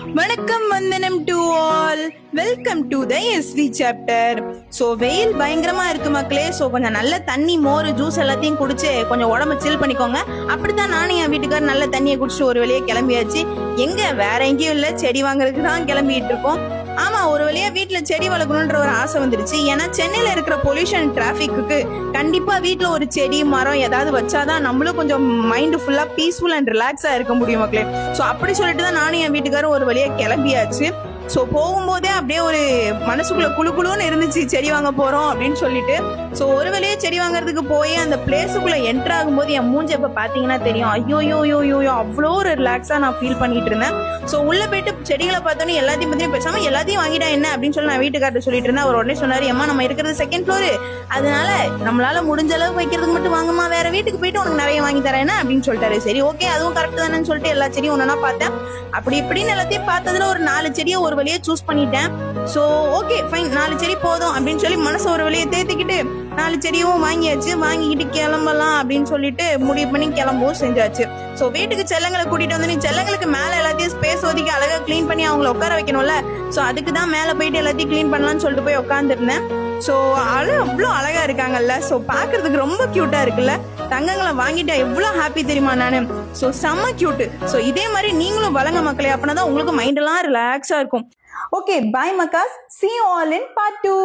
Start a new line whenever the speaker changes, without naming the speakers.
வணக்கம், வந்தனம் to all. Welcome to the SV chapter. So வெயில் பயங்கரமா இருக்கு மக்களே. ஸோ கொஞ்சம் நல்ல தண்ணி, மோர், ஜூஸ் எல்லாத்தையும் குடிச்சு கொஞ்சம் உடம்பு சில் பண்ணிக்கோங்க. அப்படித்தான் நானும் என் வீட்டுக்காரர் நல்ல தண்ணியை குடிச்சு ஒரு வழியே கிளம்பியாச்சு. எங்க வேற எங்கேயும் இல்லை, செடி வாங்குறதுக்கு தான் கிளம்பிட்டு இருக்கோம். ஆமா, ஒரு வழியா வீட்டுல செடி வளர்க்கணும்ன்ற ஒரு ஆசை வந்துருச்சு. ஏன்னா சென்னையில இருக்கிற பொல்யூஷன் டிராபிக்கு கண்டிப்பா வீட்டுல ஒரு செடி மரம் ஏதாவது வச்சாதான் நம்மளும் கொஞ்சம் மைண்ட் ஃபுல்லா பீஸ்ஃபுல் அண்ட் ரிலாக்ஸா இருக்க முடியும் மக்களே. ஸோ அப்படி சொல்லிட்டு தான் நானும் என் வீட்டுக்காரும் ஒரு வழியா கிளம்பியாச்சு. ஸோ போகும்போதே அப்படியே ஒரு மனசுக்குள்ள குழுக்குழுன்னு இருந்துச்சு, செடி வாங்க போறோம் அப்படின்னு சொல்லிட்டு. ஸோ ஒரு வழியே செடி வாங்குறதுக்கு போய் அந்த பிளேஸுக்குள்ள என்டர் ஆகும்போது என் மூஞ்சி இப்ப பாத்தீங்கன்னா தெரியும். ஐயோ அவ்வளோ ஒரு ரிலாக்ஸா நான் ஃபீல் பண்ணிட்டு இருந்தேன். ஸோ உள்ள போயிட்டு செடிகளை பார்த்தோன்னே எல்லாத்தையும் பத்தி பேசாம எல்லாத்தையும் வாங்கிட்டா என்ன அப்படின்னு சொல்லி நான் வீட்டுக்கார்ட்ட சொல்லிட்டு இருந்தேன். அவர் உடனே சொன்னாரு, ஏமா நம்ம இருக்கிறது செகண்ட் ஃப்ளோர், அதனால நம்மளால முடிஞ்ச அளவு வைக்கிறதுக்கு மட்டும் வாங்கம்மா, வேற வீட்டுக்கு போயிட்டு உனக்கு நிறைய வாங்கி தரேன் அப்படின்னு சொல்லிட்டாரு. சரி ஓகே, அதுவும் கரெக்ட் தானேன்னு சொல்லிட்டு எல்லா செடியும் ஒன்னா பார்த்தேன். அப்படி இப்படின்னு எல்லாத்தையும் பார்த்ததுல ஒரு 4 செடியை ஒரு வழியே சூஸ் பண்ணிட்டேன். ஸோ ஓகே ஃபைன், 4 செடி போதும் அப்படின்னு சொல்லி மனசு ஒரு வழியை தேத்திக்கிட்டு 4 செடியும் வாங்கியாச்சு. வாங்கிக்கிட்டு கிளம்பலாம் அப்படின்னு சொல்லிட்டு முடிவு பண்ணி கிளம்பவும் செஞ்சாச்சு. ஸோ வீட்டுக்கு செல்லங்களை கூட்டிட்டு வந்து, நீ செல்லங்களுக்கு மேல எல்லாத்தையும் ஸ்பேஸ் ஒதுக்கி அழகா கிளீன் பண்ணி அவங்கள உட்கார வைக்கணும்ல. ஸோ அதுக்கு தான் மேல போயிட்டு எல்லாத்தையும் கிளீன் பண்ணலாம்னு சொல்லிட்டு போய் உட்காந்துருந்தேன். ஸோ அவ்வளோ அழகா இருக்காங்கல்ல. ஸோ பாக்குறதுக்கு ரொம்ப கியூட்டா இருக்குல்ல. தங்கங்களை வாங்கிட்டா எவ்வளவு ஹாப்பி தெரியுமா நானு. ஸோ செம்ம கியூட். ஸோ இதே மாதிரி நீங்களும் வளங்க மக்களே, அப்படின்னா தான் உங்களுக்கு மைண்ட் எல்லாம் ரிலாக்ஸா இருக்கும். ஓகே, பாய் மக்காஸ். See you all in part 2.